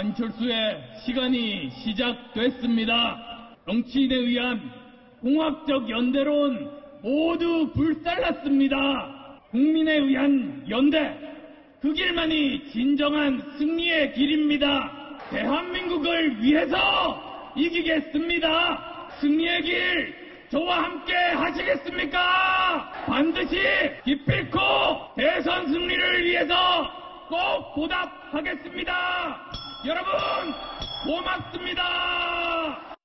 안철수의 시간이 시작됐습니다. 정치인에 의한 공학적 연대론 모두 불살랐습니다. 국민에 의한 연대, 그 길만이 진정한 승리의 길입니다. 대한민국을 위해서 이기겠습니다. 승리의 길 저와 함께 하시겠습니까? 반드시 기필코 대선 승리를 위해서 꼭 보답하겠습니다. 여러분 고맙습니다.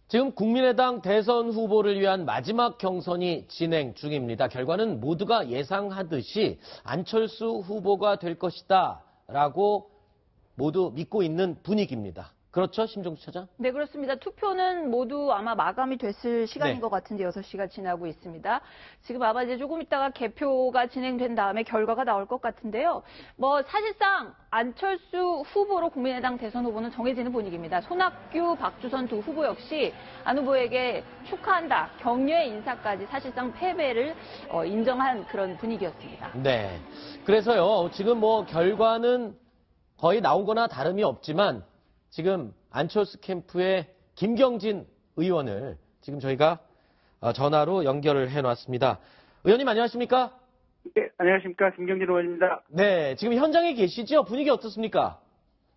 지금 국민의당 대선 후보를 위한 마지막 경선이 진행 중입니다. 결과는 모두가 예상하듯이 안철수 후보가 될 것이다 라고 모두 믿고 있는 분위기입니다. 그렇죠, 심정수 차장? 네, 그렇습니다. 투표는 모두 아마 마감이 됐을 시간인 네. 것 같은데 6시가 지나고 있습니다. 지금 아마 이제 조금 있다가 개표가 진행된 다음에 결과가 나올 것 같은데요. 사실상 안철수 후보로 국민의당 대선 후보는 정해지는 분위기입니다. 손학규, 박주선 두 후보 역시 안 후보에게 축하한다, 격려의 인사까지 사실상 패배를 인정한 그런 분위기였습니다. 네. 그래서요, 지금 결과는 거의 나온 거나 다름이 없지만 지금 안철수 캠프의 김경진 의원을 지금 저희가 전화로 연결을 해놨습니다. 의원님 안녕하십니까? 네, 안녕하십니까. 김경진 의원입니다. 네, 지금 현장에 계시죠? 분위기 어떻습니까?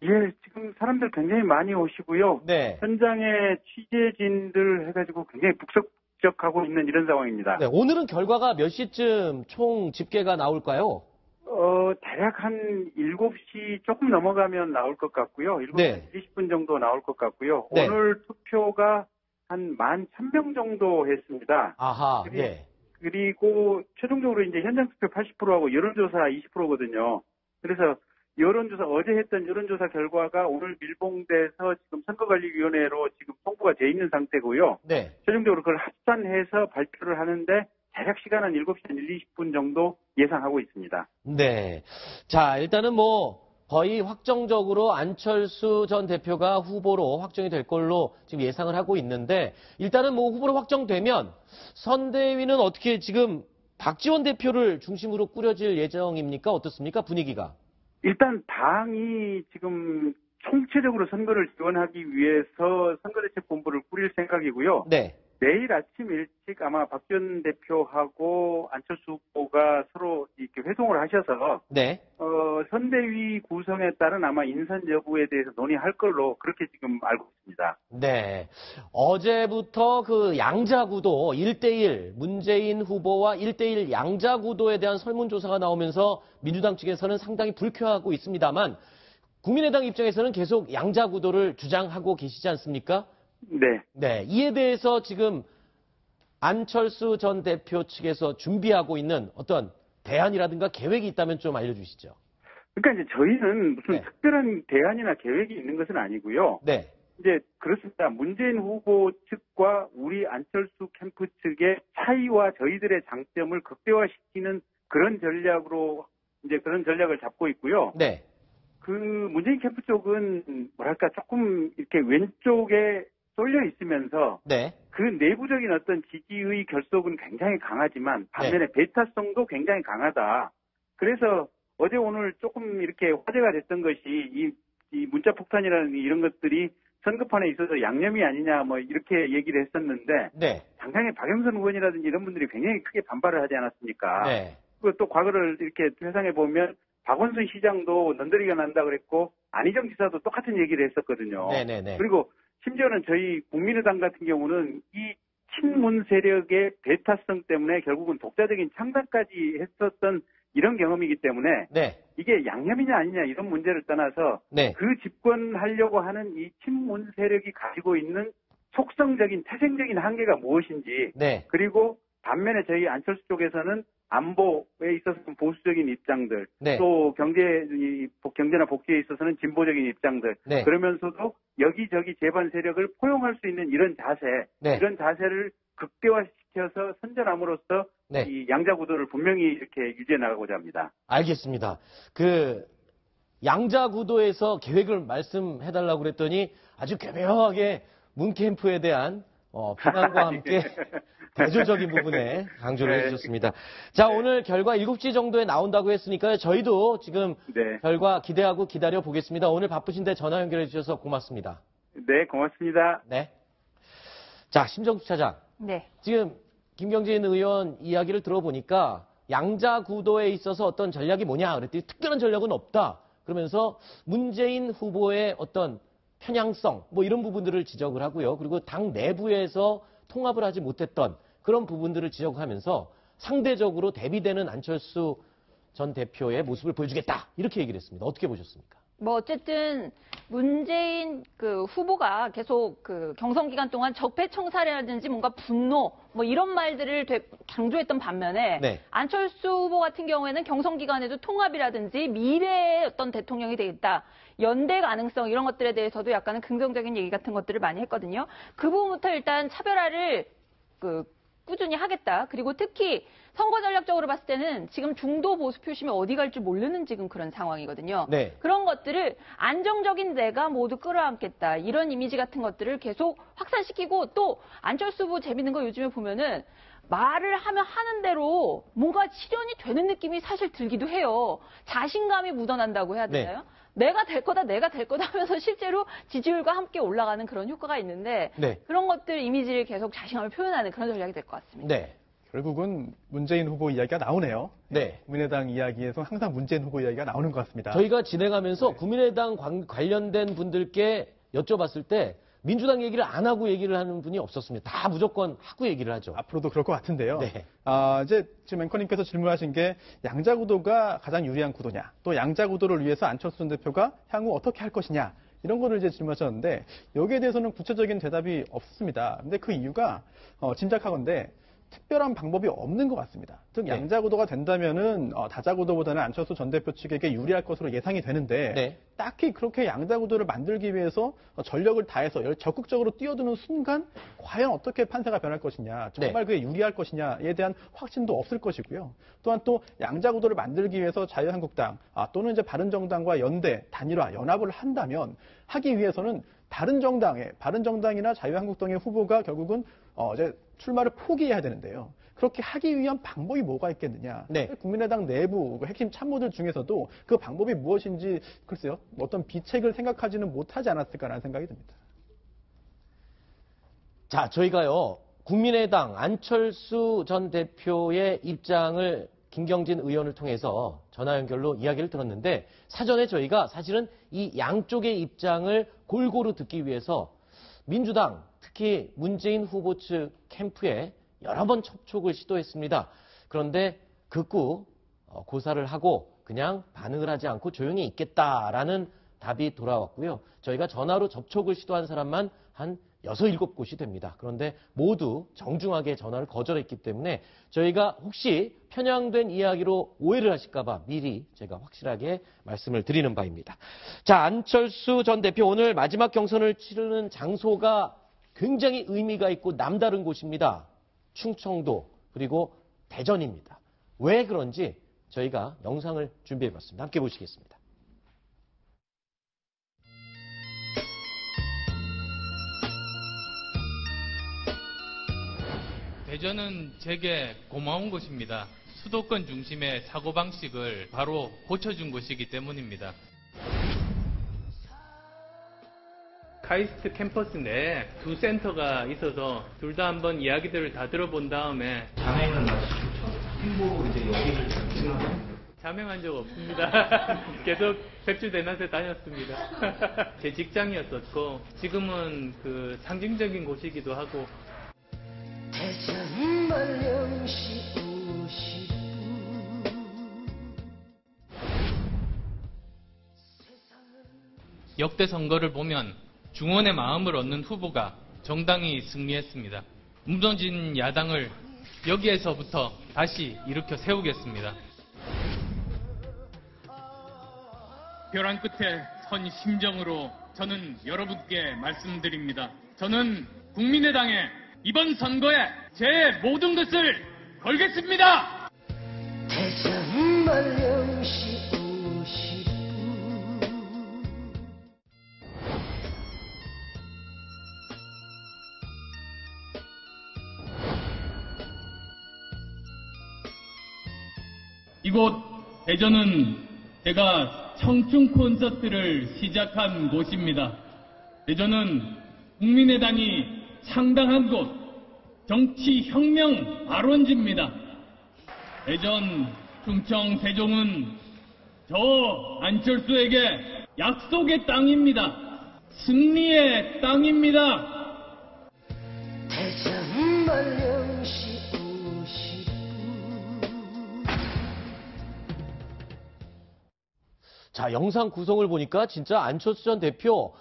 예, 지금 사람들 굉장히 많이 오시고요. 네. 현장에 취재진들 해가지고 굉장히 북적북적하고 있는 이런 상황입니다. 네, 오늘은 결과가 몇 시쯤 총 집계가 나올까요? 대략 한 7시 조금 넘어가면 나올 것 같고요. 7시 네. 20분 정도 나올 것 같고요. 네. 오늘 투표가 한 11,000명 정도 했습니다. 아하, 네. 그리고 최종적으로 이제 현장 투표 80%하고 여론조사 20%거든요. 그래서 어제 했던 여론조사 결과가 오늘 밀봉돼서 지금 선거관리위원회로 지금 송부가 돼 있는 상태고요. 네. 최종적으로 그걸 합산해서 발표를 하는데 대략 시간은 7시 한 20분 정도 예상하고 있습니다. 네. 자, 일단은 거의 확정적으로 안철수 전 대표가 후보로 확정이 될 걸로 지금 예상을 하고 있는데, 일단은 후보로 확정되면 선대위는 어떻게 지금 박지원 대표를 중심으로 꾸려질 예정입니까? 어떻습니까? 분위기가? 일단 당이 지금 총체적으로 선거를 지원하기 위해서 선거대책본부를 꾸릴 생각이고요. 네. 내일 아침 일찍 아마 박지원 대표하고 안철수 후보가 서로 이렇게 회동을 하셔서 네. 선대위 구성에 따른 아마 인선 여부에 대해서 논의할 걸로 그렇게 지금 알고 있습니다. 네. 어제부터 양자구도 1대1 문재인 후보와 1대1 양자구도에 대한 설문조사가 나오면서 민주당 측에서는 상당히 불쾌하고 있습니다만 국민의당 입장에서는 계속 양자구도를 주장하고 계시지 않습니까? 네. 네. 이에 대해서 지금 안철수 전 대표 측에서 준비하고 있는 어떤 대안이라든가 계획이 있다면 좀 알려주시죠. 그러니까 이제 저희는 무슨 네. 특별한 대안이나 계획이 있는 것은 아니고요. 네. 이제 그렇습니다. 문재인 후보 측과 우리 안철수 캠프 측의 차이와 저희들의 장점을 극대화시키는 그런 전략으로 이제 그런 전략을 잡고 있고요. 네. 문재인 캠프 쪽은 조금 이렇게 왼쪽에 쏠려 있으면서 네. 그 내부적인 어떤 지지의 결속은 굉장히 강하지만 반면에 배타성도 굉장히 강하다. 그래서 어제 오늘 조금 이렇게 화제가 됐던 것이 이 문자 폭탄이라는 이런 것들이 선거판에 있어서 양념이 아니냐 이렇게 얘기를 했었는데 네. 당장에 박영선 의원이라든지 이런 분들이 굉장히 크게 반발을 하지 않았습니까? 네. 그리고 또 과거를 이렇게 회상해 보면 박원순 시장도 넌더리가 난다 그랬고 안희정 지사도 똑같은 얘기를 했었거든요. 네네네. 그리고 심지어는 저희 국민의당 같은 경우는 이 친문 세력의 배타성 때문에 결국은 독자적인 창당까지 했었던 이런 경험이기 때문에 네. 이게 양념이냐 아니냐 이런 문제를 떠나서 네. 그 집권하려고 하는 이 친문 세력이 가지고 있는 속성적인 태생적인 한계가 무엇인지 네. 그리고 반면에 저희 안철수 쪽에서는 안보에 있어서는 보수적인 입장들, 네. 또 경제나 복지에 있어서는 진보적인 입장들, 네. 그러면서도 여기저기 재반 세력을 포용할 수 있는 이런 자세, 네. 이런 자세를 극대화시켜서 선전함으로써 네. 이 양자 구도를 분명히 이렇게 유지해 나가고자 합니다. 알겠습니다. 양자 구도에서 계획을 말씀해달라고 그랬더니 아주 교묘하게 문 캠프에 대한 비난과 함께 대조적인 부분에 강조를 네. 해주셨습니다. 자, 네. 오늘 결과 7시 정도에 나온다고 했으니까요. 저희도 지금 네. 결과 기대하고 기다려 보겠습니다. 오늘 바쁘신데 전화 연결해 주셔서 고맙습니다. 네, 고맙습니다. 네. 자, 심정수 차장. 네. 지금 김경진 의원 이야기를 들어보니까 양자 구도에 있어서 어떤 전략이 뭐냐 그랬더니 특별한 전략은 없다. 그러면서 문재인 후보의 어떤 편향성 뭐 이런 부분들을 지적을 하고요. 그리고 당 내부에서 통합을 하지 못했던 그런 부분들을 지적하면서 상대적으로 대비되는 안철수 전 대표의 모습을 보여주겠다. 이렇게 얘기를 했습니다. 어떻게 보셨습니까? 뭐 어쨌든 문재인 그 후보가 계속 그 경선 기간 동안 적폐청산이라든지 뭔가 분노 뭐 이런 말들을 강조했던 반면에 네. 안철수 후보 같은 경우에는 경선 기간에도 통합이라든지 미래의 어떤 대통령이 되겠다. 연대 가능성 이런 것들에 대해서도 약간은 긍정적인 얘기 같은 것들을 많이 했거든요. 그 부분부터 일단 차별화를 꾸준히 하겠다. 그리고 특히 선거 전략적으로 봤을 때는 지금 중도 보수 표심이 어디 갈지 모르는 지금 그런 상황이거든요. 네. 그런 것들을 안정적인 내가 모두 끌어안겠다. 이런 이미지 같은 것들을 계속 확산시키고 또 안철수 후보 재밌는 거 요즘에 보면은 말을 하면 하는 대로 뭔가 실현이 되는 느낌이 사실 들기도 해요. 자신감이 묻어난다고 해야 되나요? 내가 될 거다 하면서 실제로 지지율과 함께 올라가는 그런 효과가 있는데 네. 그런 것들 이미지를 계속 자신감을 표현하는 그런 전략이 될 것 같습니다. 네. 결국은 문재인 후보 이야기가 나오네요. 네. 국민의당 이야기에서 항상 문재인 후보 이야기가 나오는 것 같습니다. 저희가 진행하면서 국민의당 관련된 분들께 여쭤봤을 때 민주당 얘기를 안 하고 얘기를 하는 분이 없었습니다. 다 무조건 하고 얘기를 하죠. 앞으로도 그럴 것 같은데요. 네. 이제 지금 앵커님께서 질문하신 게 양자 구도가 가장 유리한 구도냐, 또 양자 구도를 위해서 안철수 전 대표가 향후 어떻게 할 것이냐, 이런 거를 이제 질문하셨는데 여기에 대해서는 구체적인 대답이 없습니다. 근데 그 이유가 짐작하건대 특별한 방법이 없는 것 같습니다. 즉 네. 양자 구도가 된다면은 다자 구도보다는 안철수 전 대표 측에게 유리할 것으로 예상이 되는데 네. 딱히 그렇게 양자 구도를 만들기 위해서 전력을 다해서 적극적으로 뛰어드는 순간 과연 어떻게 판세가 변할 것이냐, 정말 그게 유리할 것이냐에 대한 확신도 없을 것이고요. 또한 또 양자 구도를 만들기 위해서 자유한국당 또는 이제 바른정당과 연대, 단일화, 연합을 한다면 하기 위해서는 다른 정당의 바른정당이나 자유한국당의 후보가 결국은 이제 출마를 포기해야 되는데요. 그렇게 하기 위한 방법이 뭐가 있겠느냐. 네. 국민의당 내부 핵심 참모들 중에서도 그 방법이 무엇인지 글쎄요. 어떤 비책을 생각하지는 못하지 않았을까라는 생각이 듭니다. 자, 저희가요. 국민의당 안철수 전 대표의 입장을 김경진 의원을 통해서 전화 연결로 이야기를 들었는데 사전에 저희가 사실은 이 양쪽의 입장을 골고루 듣기 위해서 민주당 특히 문재인 후보 측 캠프에 여러 번 접촉을 시도했습니다. 그런데 극구 고사를 하고 그냥 반응을 하지 않고 조용히 있겠다라는 답이 돌아왔고요. 저희가 전화로 접촉을 시도한 사람만 한 6, 7곳이 됩니다. 그런데 모두 정중하게 전화를 거절했기 때문에 저희가 혹시 편향된 이야기로 오해를 하실까봐 미리 제가 확실하게 말씀을 드리는 바입니다. 자, 안철수 전 대표 오늘 마지막 경선을 치르는 장소가 굉장히 의미가 있고 남다른 곳입니다. 충청도 그리고 대전입니다. 왜 그런지 저희가 영상을 준비해봤습니다. 함께 보시겠습니다. 대전은 제게 고마운 곳입니다. 수도권 중심의 사고방식을 바로 고쳐준 곳이기 때문입니다. 카이스트 캠퍼스 내에 두 센터가 있어서 둘 다 한번 이야기들을 다 들어본 다음에 자맹은 행보 이제 여기를 자맹한 적 없습니다. 계속 백주대낮에 다녔습니다. 제 직장이었었고 지금은 그 상징적인 곳이기도 하고 대전 말령시 50분 역대 선거를 보면 중원의 마음을 얻는 후보가 정당이 승리했습니다. 무너진 야당을 여기에서부터 다시 일으켜 세우겠습니다. 벼랑 끝에 선 심정으로 저는 여러분께 말씀드립니다. 저는 국민의당에 이번 선거에 제 모든 것을 걸겠습니다. 대전 말령시 50분 이곳 대전은 제가 청춘 콘서트를 시작한 곳입니다. 대전은 국민의당이 창당한 곳, 정치혁명 발원지입니다. 대전, 충청, 세종은 저 안철수에게 약속의 땅입니다. 승리의 땅입니다. 대전 말령시 50분. 자, 영상 구성을 보니까 진짜 안철수 전 대표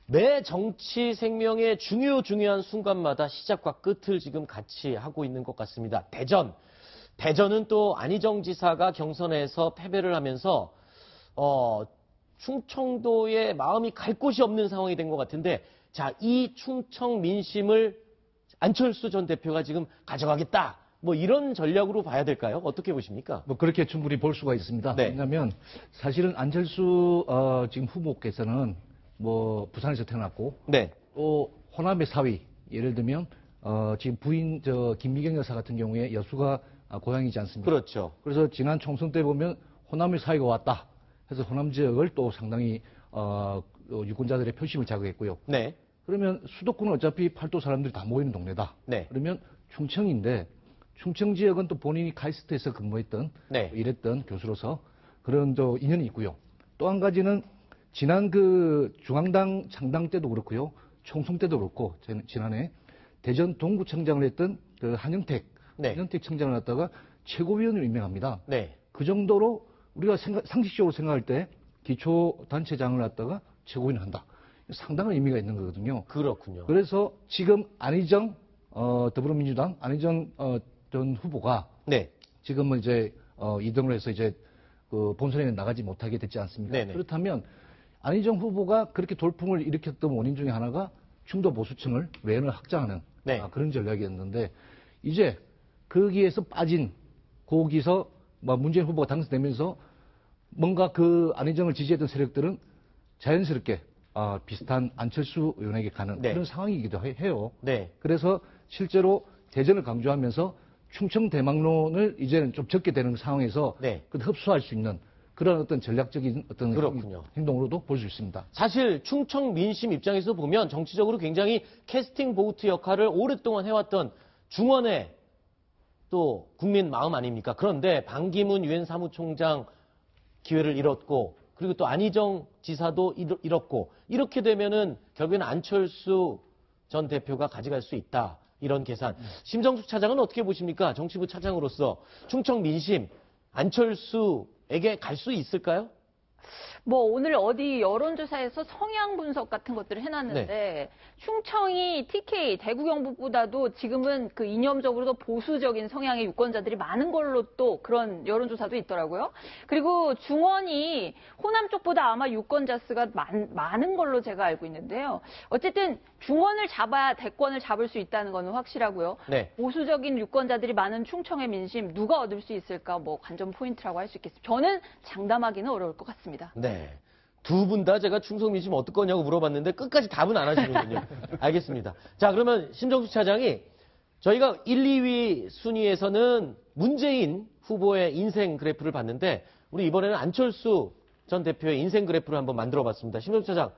매 정치 생명의 중요한 순간마다 시작과 끝을 지금 같이 하고 있는 것 같습니다. 대전은 또 안희정 지사가 경선에서 패배를 하면서 충청도의 마음이 갈 곳이 없는 상황이 된 것 같은데, 자, 이 충청 민심을 안철수 전 대표가 지금 가져가겠다, 뭐 이런 전략으로 봐야 될까요? 어떻게 보십니까? 뭐 그렇게 충분히 볼 수가 있습니다. 네. 왜냐하면 사실은 안철수 지금 후보께서는 뭐 부산에서 태어났고, 네. 또 호남의 사위, 예를 들면 지금 부인 김미경 여사 같은 경우에 여수가 고향이지 않습니까? 그렇죠. 그래서 지난 총선 때 보면 호남의 사위가 왔다 해서 호남 지역을 또 상당히 유권자들의 표심을 자극했고요. 네. 그러면 수도권은 어차피 팔도 사람들이 다 모이는 동네다. 네. 그러면 충청인데, 충청 지역은 또 본인이 카이스트에서 근무했던, 네. 일했던 교수로서 그런 인연이 있고요. 또 한 가지는 지난 그 중앙당 창당 때도 그렇고요, 총선 때도 그렇고, 지난해 대전 동구청장을 했던 그 한영택 청장을 갖다가 최고위원으로 임명합니다. 네. 그 정도로 우리가 상식적으로 생각할 때 기초단체장을 갖다가 최고위원을 한다. 상당한 의미가 있는 거거든요. 그렇군요. 그래서 지금 안희정 더불어민주당 안희정 전 후보가 네. 지금은 이제 2등을 해서 이제 그 본선에 나가지 못하게 됐지 않습니까? 네네. 그렇다면 안희정 후보가 그렇게 돌풍을 일으켰던 원인 중에 하나가 중도 보수층을 외연을 확장하는 네. 그런 전략이었는데, 이제 거기에서 빠진 거기서 문재인 후보가 당선되면서 뭔가 그 안희정을 지지했던 세력들은 자연스럽게 비슷한 안철수 의원에게 가는 네. 그런 상황이기도 해요. 네. 그래서 실제로 대전을 강조하면서 충청 대망론을 이제는 좀 적게 되는 상황에서 네. 흡수할 수 있는 그런 어떤 전략적인 어떤 그렇군요. 행동으로도 볼 수 있습니다. 사실 충청 민심 입장에서 보면 정치적으로 굉장히 캐스팅 보트 역할을 오랫동안 해왔던 중원의 또 국민 마음 아닙니까? 그런데 반기문 유엔 사무총장 기회를 잃었고, 그리고 또 안희정 지사도 잃었고, 이렇게 되면은 결국에는 안철수 전 대표가 가져갈 수 있다, 이런 계산. 심정숙 차장은 어떻게 보십니까? 정치부 차장으로서 충청 민심 안철수에게 갈 수 있을까요? 뭐 오늘 어디 여론조사에서 성향 분석 같은 것들을 해놨는데 충청이 TK 대구 경북보다도 지금은 그 이념적으로도 보수적인 성향의 유권자들이 많은 걸로 또 그런 여론조사도 있더라고요. 그리고 중원이 호남 쪽보다 아마 유권자 수가 많은 걸로 제가 알고 있는데요. 어쨌든 중원을 잡아야 대권을 잡을 수 있다는 건 확실하고요. 네. 보수적인 유권자들이 많은 충청의 민심 누가 얻을 수 있을까, 뭐 관전 포인트라고 할 수 있겠습니다. 저는 장담하기는 어려울 것 같습니다. 네. 두 분 다 제가 충성 민심 어떨 거냐고 물어봤는데 끝까지 답은 안 하시는군요. 알겠습니다. 자, 그러면 심정숙 차장이 저희가 1, 2위 순위에서는 문재인 후보의 인생 그래프를 봤는데, 우리 이번에는 안철수 전 대표의 인생 그래프를 한번 만들어 봤습니다. 심정숙 차장.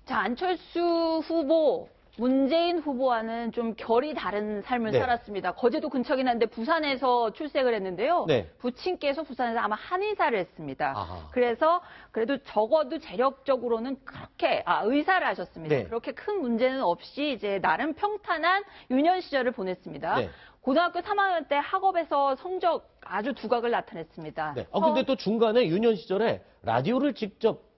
자, 안철수 후보, 문재인 후보와는 좀 결이 다른 삶을 네. 살았습니다. 거제도 근처긴 한데 부산에서 출생을 했는데요. 네. 부친께서 부산에서 아마 한의사를 했습니다. 아하. 그래서 그래도 적어도 재력적으로는 그렇게 의사를 하셨습니다. 네. 그렇게 큰 문제는 없이 이제 나름 평탄한 유년 시절을 보냈습니다. 네. 고등학교 3학년 때 학업에서 성적 아주 두각을 나타냈습니다. 네. 근데 또 중간에 유년 시절에 라디오를 직접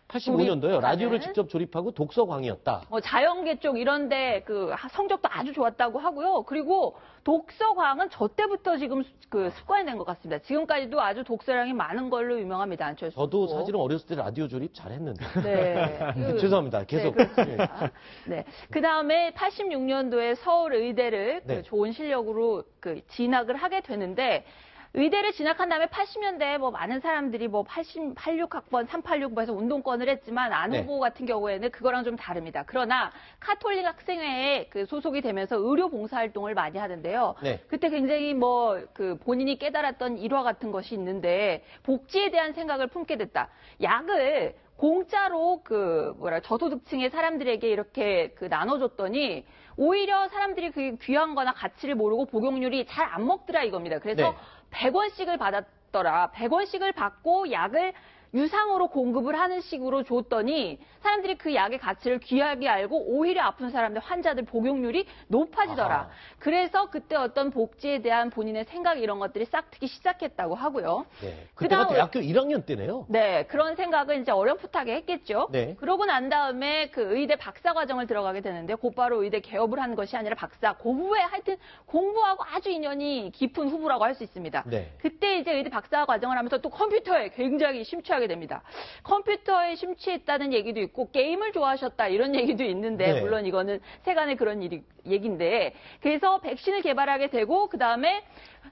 85년도요. 라디오를 직접 조립하고 독서광이었다. 자연계 쪽 이런데 그 성적도 아주 좋았다고 하고요. 그리고 독서광은 저 때부터 지금 그 습관이 된 것 같습니다. 지금까지도 아주 독서량이 많은 걸로 유명합니다. 안철수. 저도 후보. 사실은 어렸을 때 라디오 조립 잘했는데. 네. 죄송합니다. 계속. 네, 그렇습니다. 네. 그 다음에 86년도에 서울의대를 네. 그 좋은 실력으로 그 진학을 하게 되는데, 의대를 진학한 다음에 80년대에 뭐 많은 사람들이 뭐 86학번, 386번에서 운동권을 했지만 안 네. 후보 같은 경우에는 그거랑 좀 다릅니다. 그러나 카톨릭 학생회에 그 소속이 되면서 의료 봉사활동을 많이 하는데요. 네. 그때 굉장히 뭐 그 본인이 깨달았던 일화 같은 것이 있는데 복지에 대한 생각을 품게 됐다. 약을 공짜로 저소득층의 사람들에게 이렇게 그 나눠줬더니 오히려 사람들이 그 귀한 거나 가치를 모르고 복용률이 잘 안 먹더라 이겁니다. 그래서 네. 100원씩을 받았더라. 100원씩을 받고 약을 유상으로 공급을 하는 식으로 줬더니 사람들이 그 약의 가치를 귀하게 알고 오히려 아픈 사람들, 환자들 복용률이 높아지더라. 아하. 그래서 그때 어떤 복지에 대한 본인의 생각 이런 것들이 싹 트기 시작했다고 하고요. 네. 그때가 그다음- 대학교 1학년 때네요. 네, 그런 생각을 이제 어렴풋하게 했겠죠. 네. 그러고 난 다음에 그 의대 박사 과정을 들어가게 되는데 곧바로 의대 개업을 하는 것이 아니라 박사, 그 후에 하여튼 공부하고 아주 인연이 깊은 후보라고 할 수 있습니다. 네. 그때 이제 의대 박사 과정을 하면서 또 컴퓨터에 굉장히 심취하게 됩니다. 컴퓨터에 심취했다는 얘기도 있고 게임을 좋아하셨다 이런 얘기도 있는데 네. 물론 이거는 세간의 그런 얘기인데 그래서 백신을 개발하게 되고 그 다음에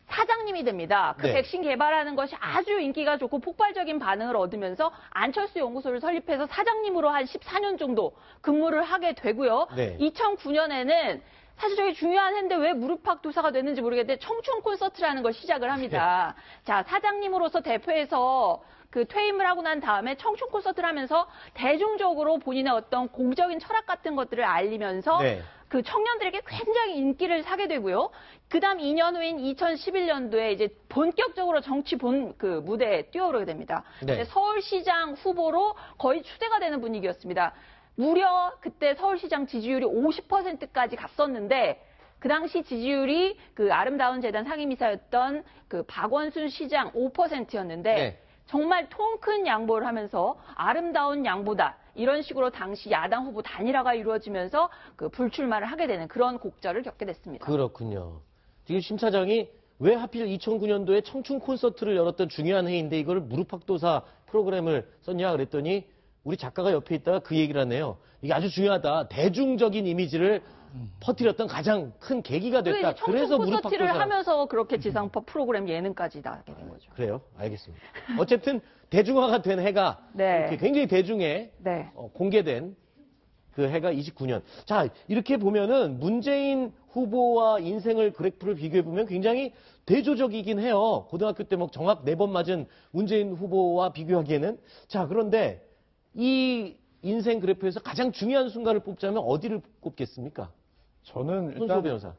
사장님이 됩니다. 그 네. 백신 개발하는 것이 아주 인기가 좋고 폭발적인 반응을 얻으면서 안철수 연구소를 설립해서 사장님으로 한 14년 정도 근무를 하게 되고요. 네. 2009년에는 사실 저게 중요한 해인데 왜 무릎팍도사가 됐는지 모르겠는데 청춘 콘서트라는 걸 시작을 합니다. 자, 사장님으로서 대표에서 그 퇴임을 하고 난 다음에 청춘 콘서트를 하면서 대중적으로 본인의 어떤 공적인 철학 같은 것들을 알리면서 네. 그 청년들에게 굉장히 인기를 사게 되고요. 그다음 2년 후인 2011년도에 이제 본격적으로 정치 그 무대에 뛰어오르게 됩니다. 네. 서울시장 후보로 거의 추대가 되는 분위기였습니다. 무려 그때 서울시장 지지율이 50%까지 갔었는데 그 당시 지지율이 그 아름다운 재단 상임이사였던 그 박원순 시장 5%였는데 네. 정말 통 큰 양보를 하면서 아름다운 양보다 이런 식으로 당시 야당 후보 단일화가 이루어지면서 그 불출마를 하게 되는 그런 곡절을 겪게 됐습니다. 그렇군요. 지금 심 차장이 왜 하필 2009년도에 청춘 콘서트를 열었던 중요한 해인데 이거를 무릎팍도사 프로그램을 썼냐 그랬더니 우리 작가가 옆에 있다가 그 얘기를 하네요. 이게 아주 중요하다. 대중적인 이미지를 퍼뜨렸던 가장 큰 계기가 됐다. 청춘 그래서 콘서트를 무릎팍도사. 하면서 그렇게 지상파 프로그램 예능까지 나가게 된 거죠. 그래요? 알겠습니다. 어쨌든 대중화가 된 해가 네. 이렇게 굉장히 대중에 네. 공개된 그 해가 29년. 자, 이렇게 보면은 문재인 후보와 인생을 그래프를 비교해보면 굉장히 대조적이긴 해요. 고등학교 때 뭐 정확 4번 맞은 문재인 후보와 비교하기에는. 자, 그런데 이 인생 그래프에서 가장 중요한 순간을 뽑자면 어디를 꼽겠습니까? 저는 손수호 일단 변호사.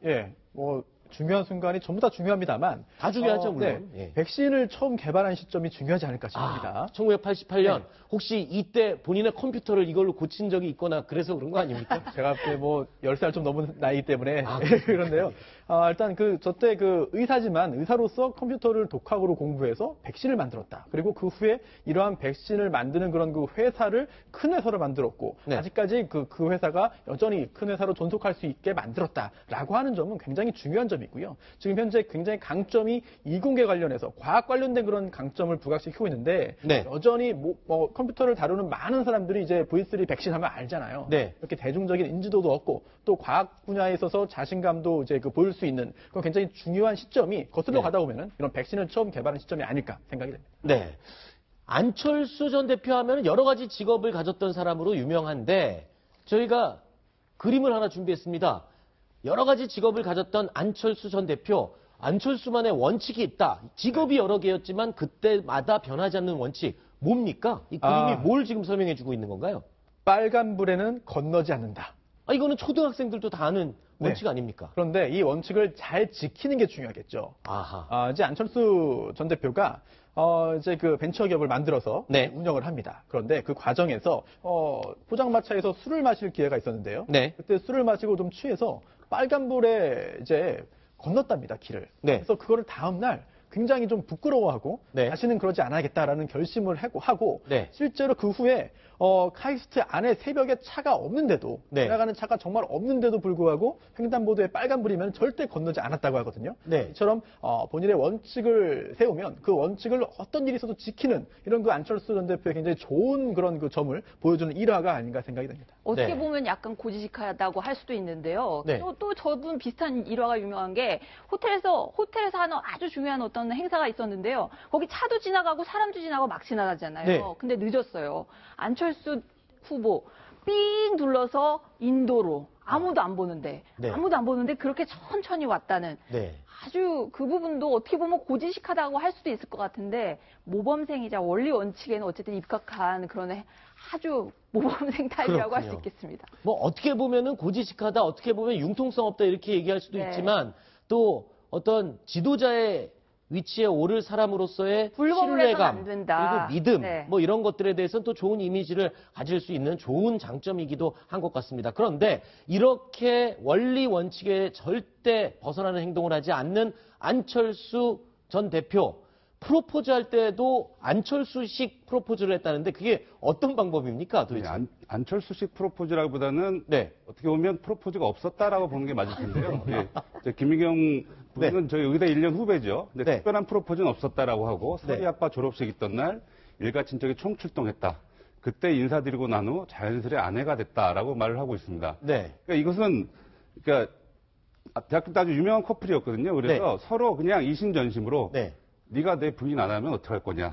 뭐 중요한 순간이 전부 다 중요합니다만 다 중요하죠, 물론. 예. 백신을 처음 개발한 시점이 중요하지 않을까 싶습니다. 1988년 혹시 이때 본인의 컴퓨터를 이걸로 고친 적이 있거나 그래서 그런 거 아닙니까? 제가 그때 뭐 10살 좀 넘은 나이 때문에 그런데요. 일단 저때 의사지만 의사로서 컴퓨터를 독학으로 공부해서 백신을 만들었다. 그리고 그 후에 이러한 백신을 만드는 그런 그 회사를 큰 회사로 만들었고 네. 아직까지 그 회사가 여전히 큰 회사로 존속할 수 있게 만들었다라고 하는 점은 굉장히 중요한 점이고요. 지금 현재 굉장히 강점이 이공계 관련해서 과학 관련된 그런 강점을 부각시키고 있는데 네. 여전히 컴퓨터를 다루는 많은 사람들이 이제 V3 백신 하면 알잖아요. 네. 이렇게 대중적인 인지도도 얻고 또 과학 분야에 있어서 자신감도 이제 보일 수 있는 그런 굉장히 중요한 시점이 거슬러 네. 가다 보면은 이런 백신을 처음 개발한 시점이 아닐까 생각이 됩니다. 네. 안철수 전 대표 하면 여러 가지 직업을 가졌던 사람으로 유명한데 저희가 그림을 하나 준비했습니다. 여러 가지 직업을 가졌던 안철수 전 대표, 안철수만의 원칙이 있다. 직업이 여러 개였지만 그때마다 변하지 않는 원칙. 뭡니까? 이 그림이 뭘 지금 설명해주고 있는 건가요? 빨간불에는 건너지 않는다. 이거는 초등학생들도 다 아는 원칙 네. 아닙니까? 그런데 이 원칙을 잘 지키는 게 중요하겠죠. 아하. 이제 안철수 전 대표가 이제 그 벤처기업을 만들어서 네. 운영을 합니다. 그런데 그 과정에서 포장마차에서 술을 마실 기회가 있었는데요. 네. 그때 술을 마시고 좀 취해서 빨간불에 이제 건넜답니다, 길을. 네. 그래서 그거를 다음날 굉장히 좀 부끄러워하고 네. 다시는 그러지 않아야겠다라는 결심을 하고 네. 실제로 그 후에 카이스트 안에 새벽에 차가 없는데도 네. 지나가는 차가 정말 없는데도 불구하고 횡단보도에 빨간불이면 절대 건너지 않았다고 하거든요. 네. 이처럼 본인의 원칙을 세우면 그 원칙을 어떤 일이 있어도 지키는 이런 그 안철수 전 대표의 굉장히 좋은 그런 그 점을 보여주는 일화가 아닌가 생각이 됩니다. 어떻게 네. 보면 약간 고지식하다고 할 수도 있는데요. 네. 또 저분 비슷한 일화가 유명한 게 호텔에서 하는 아주 중요한 어떤 어떤 행사가 있었는데요. 거기 차도 지나가고 사람도 지나가고 막 지나가잖아요. 네. 근데 늦었어요. 안철수 후보 삥 둘러서 인도로 아무도 안 보는데 네. 아무도 안 보는데 그렇게 천천히 왔다는 네. 아주 그 부분도 어떻게 보면 고지식하다고 할 수도 있을 것 같은데 모범생이자 원리 원칙에는 어쨌든 입각한 그런 아주 모범생 타입이라고 할 수 그렇군요. 있겠습니다. 뭐 어떻게 보면은 고지식하다, 어떻게 보면 융통성 없다 이렇게 얘기할 수도 네. 있지만 또 어떤 지도자의 위치에 오를 사람으로서의 불법을 해서는 신뢰감 안 된다. 그리고 믿음 네. 뭐 이런 것들에 대해서는 또 좋은 이미지를 가질 수 있는 좋은 장점이기도 한 것 같습니다. 그런데 이렇게 원리 원칙에 절대 벗어나는 행동을 하지 않는 안철수 전 대표 프로포즈 할 때도 안철수식 프로포즈를 했다는데 그게 어떤 방법입니까 도대체? 안철수식 프로포즈라기보다는 네. 어떻게 보면 프로포즈가 없었다라고 보는 게 맞을 텐데요. 예. 김미경 부인은 저희 의대 1년 후배죠. 근데 네. 특별한 프로포즈는 없었다라고 하고 네. 서리아빠 졸업식 있던 날 일가 친척이 총출동했다. 그때 인사드리고 난 후 자연스레 아내가 됐다라고 말을 하고 있습니다. 네. 그러니까 이것은 대학교 때 아주 유명한 커플이었거든요. 그래서 서로 그냥 이심전심으로 네. 네가 내 부인 안 하면 어떡할 거냐.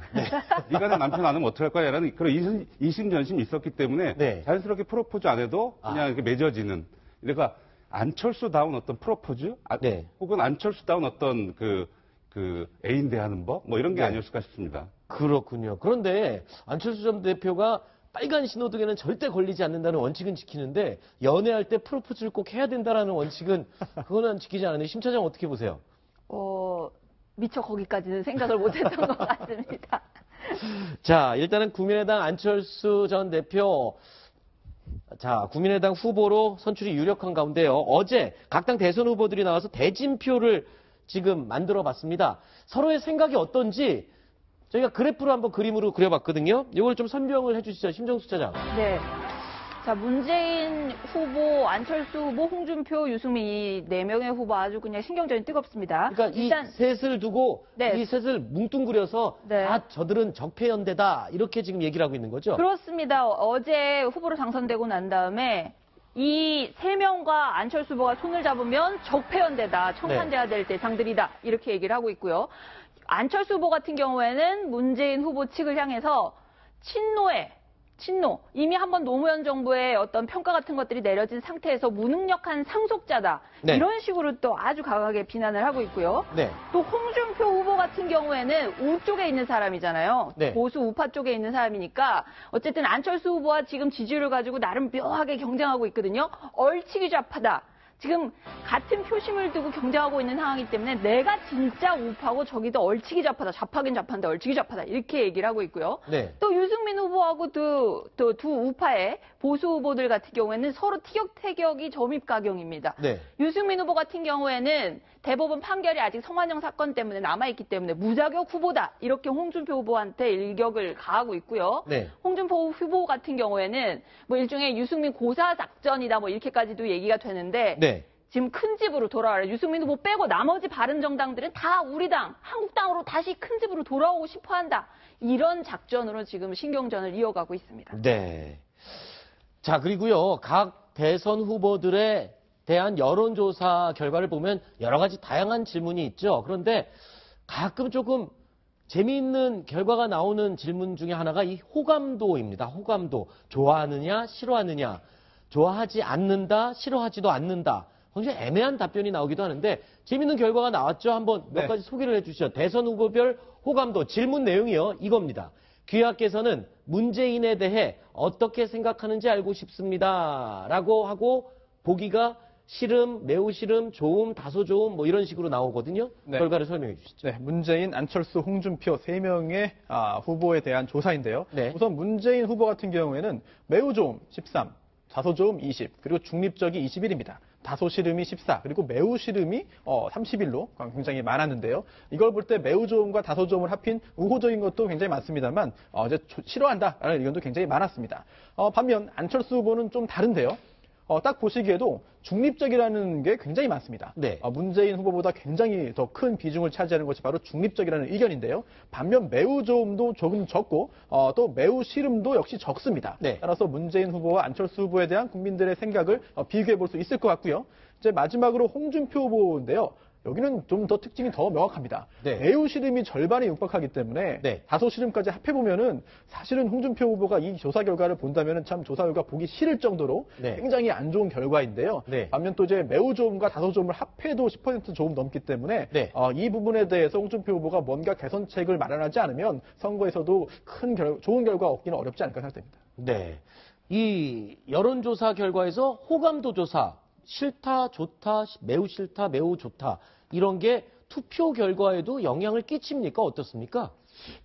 네가 내 남편 안 하면 어떡할 거냐라는 그런 이심전심이 있었기 때문에 네. 자연스럽게 프로포즈 안 해도 그냥 이렇게 맺어지는. 그러니까 안철수다운 어떤 프로포즈 네. 혹은 안철수다운 어떤 그 애인 대하는 법 뭐 이런 게 네. 아니었을까 싶습니다. 그렇군요. 그런데 안철수 전 대표가 빨간 신호등에는 절대 걸리지 않는다는 원칙은 지키는데 연애할 때 프로포즈를 꼭 해야 된다라는 원칙은 그거는 지키지 않는데 심 차장 어떻게 보세요? 미처 거기까지는 생각을 못했던 것 같습니다. 자, 일단은 국민의당 안철수 전 대표 자, 국민의당 후보로 선출이 유력한 가운데요. 어제 각 당 대선 후보들이 나와서 대진표를 지금 만들어 봤습니다. 서로의 생각이 어떤지 저희가 그래프로 한번 그림으로 그려봤거든요. 이걸 좀 설명을 해주시죠. 심정수 차장. 네. 자, 문재인 후보, 안철수 후보, 홍준표, 유승민 이 4명의 후보 아주 그냥 신경전이 뜨겁습니다. 그러니까 일단 이 셋을 두고 네. 이 셋을 뭉뚱그려서 네. 저들은 적폐연대다 이렇게 지금 얘기를 하고 있는 거죠. 그렇습니다. 어제 후보로 당선되고 난 다음에 이 3명과 안철수 후보가 손을 잡으면 적폐연대다, 청산돼야 될 대상들이다 이렇게 얘기를 하고 있고요. 안철수 후보 같은 경우에는 문재인 후보 측을 향해서 친노, 이미 한번 노무현 정부의 어떤 평가 같은 것들이 내려진 상태에서 무능력한 상속자다. 네. 이런 식으로 또 아주 강하게 비난을 하고 있고요. 네. 또 홍준표 후보 같은 경우에는 우 쪽에 있는 사람이잖아요. 네. 보수 우파 쪽에 있는 사람이니까 어쨌든 안철수 후보와 지금 지지율을 가지고 나름 묘하게 경쟁하고 있거든요. 얼치기 좌파다. 지금 같은 표심을 두고 경쟁하고 있는 상황이기 때문에 내가 진짜 우파고 저기도 얼치기 좌파다. 좌파긴 좌파인데 얼치기 좌파다. 이렇게 얘기를 하고 있고요. 네. 또 유승민 후보하고 또 두 우파의 보수 후보들 같은 경우에는 서로 티격태격이 점입가경입니다. 네. 유승민 후보 같은 경우에는 대법원 판결이 아직 성완종 사건 때문에 남아있기 때문에 무자격 후보다. 이렇게 홍준표 후보한테 일격을 가하고 있고요. 네. 홍준표 후보 같은 경우에는 뭐 일종의 유승민 고사 작전이다 뭐 이렇게까지도 얘기가 되는데 네. 지금 큰 집으로 돌아와라. 유승민 후보 빼고 나머지 바른정당들은 다 우리 당, 한국당으로 다시 큰 집으로 돌아오고 싶어한다. 이런 작전으로 지금 신경전을 이어가고 있습니다. 네. 자, 그리고요. 각 대선 후보들에 대한 여론조사 결과를 보면 여러 가지 다양한 질문이 있죠. 그런데 가끔 조금 재미있는 결과가 나오는 질문 중에 하나가 이 호감도입니다. 호감도. 좋아하느냐, 싫어하느냐. 좋아하지 않는다, 싫어하지도 않는다. 굉장히 애매한 답변이 나오기도 하는데 재미있는 결과가 나왔죠. 한번 몇 가지 소개를 해주시죠. 대선 후보별 호감도 질문 내용이요. 이겁니다. 귀하께서는 문재인에 대해 어떻게 생각하는지 알고 싶습니다. 라고 하고 보기가 싫음, 매우 싫음, 좋음, 다소 좋음 뭐 이런 식으로 나오거든요. 네. 결과를 설명해 주시죠. 네, 문재인, 안철수, 홍준표 3명의 후보에 대한 조사인데요. 네. 우선 문재인 후보 같은 경우에는 매우 좋음 13, 다소 좋음 20, 그리고 중립적이 21입니다. 다소 싫음이 14, 그리고 매우 싫음이 31로 굉장히 많았는데요. 이걸 볼 때 매우 좋음과 다소 좋음을 합힌 우호적인 것도 굉장히 많습니다만 이제 싫어한다라는 의견도 굉장히 많았습니다. 반면 안철수 후보는 좀 다른데요. 딱 보시기에도 중립적이라는 게 굉장히 많습니다. 네. 문재인 후보보다 굉장히 더 큰 비중을 차지하는 것이 바로 중립적이라는 의견인데요. 반면 매우 좋음도 조금 적고 또 매우 싫음도 역시 적습니다. 네. 따라서 문재인 후보와 안철수 후보에 대한 국민들의 생각을 비교해 볼 수 있을 것 같고요. 이제 마지막으로 홍준표 후보인데요. 여기는 좀 더 특징이 더 명확합니다. 네. 매우 시름이 절반에 육박하기 때문에 네. 다소 시름까지 합해보면은 사실은 홍준표 후보가 이 조사 결과를 본다면은 참 조사 결과 보기 싫을 정도로 네. 굉장히 안 좋은 결과인데요. 네. 반면 또 이제 매우 좋음과 다소 좋음을 합해도 10% 조금 넘기 때문에 네. 이 부분에 대해서 홍준표 후보가 뭔가 개선책을 마련하지 않으면 선거에서도 좋은 결과 얻기는 어렵지 않을까 생각됩니다. 네. 이 여론조사 결과에서 호감도 조사, 싫다, 좋다, 매우 싫다, 매우 좋다, 이런 게 투표 결과에도 영향을 끼칩니까? 어떻습니까?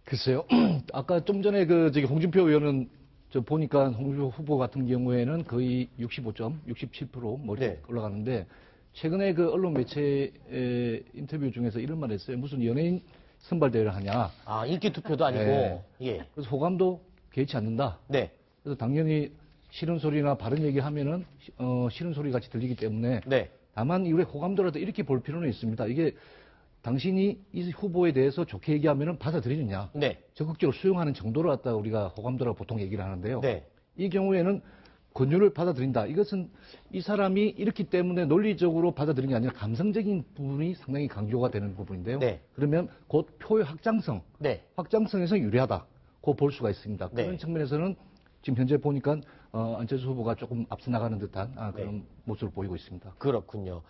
글쎄요. 아까 좀 전에 홍준표 의원은 저 보니까 홍준표 후보 같은 경우에는 거의 65점, 67% 머리 네. 올라가는데 최근에 그 언론 매체 인터뷰 중에서 이런 말 했어요. 무슨 연예인 선발대회를 하냐. 아, 인기 투표도 아니고. 네. 예. 그래서 호감도 개의치 않는다. 네. 그래서 당연히 싫은 소리나 바른 얘기 하면은 싫은 소리 같이 들리기 때문에 네. 다만 우리 호감도라도 이렇게 볼 필요는 있습니다. 이게 당신이 이 후보에 대해서 좋게 얘기하면은 받아들이느냐, 네. 적극적으로 수용하는 정도로 갖다 우리가 호감도라고 보통 얘기를 하는데요. 네. 이 경우에는 권유를 받아들인다. 이것은 이 사람이 이렇기 때문에 논리적으로 받아들이는 게 아니라 감성적인 부분이 상당히 강조가 되는 부분인데요. 네. 그러면 곧 표의 확장성, 네. 확장성에서 유리하다. 고 볼 수가 있습니다. 네. 그런 측면에서는 지금 현재 보니까 안철수 후보가 조금 앞서 나가는 듯한 그런 모습을 보이고 있습니다. 그렇군요.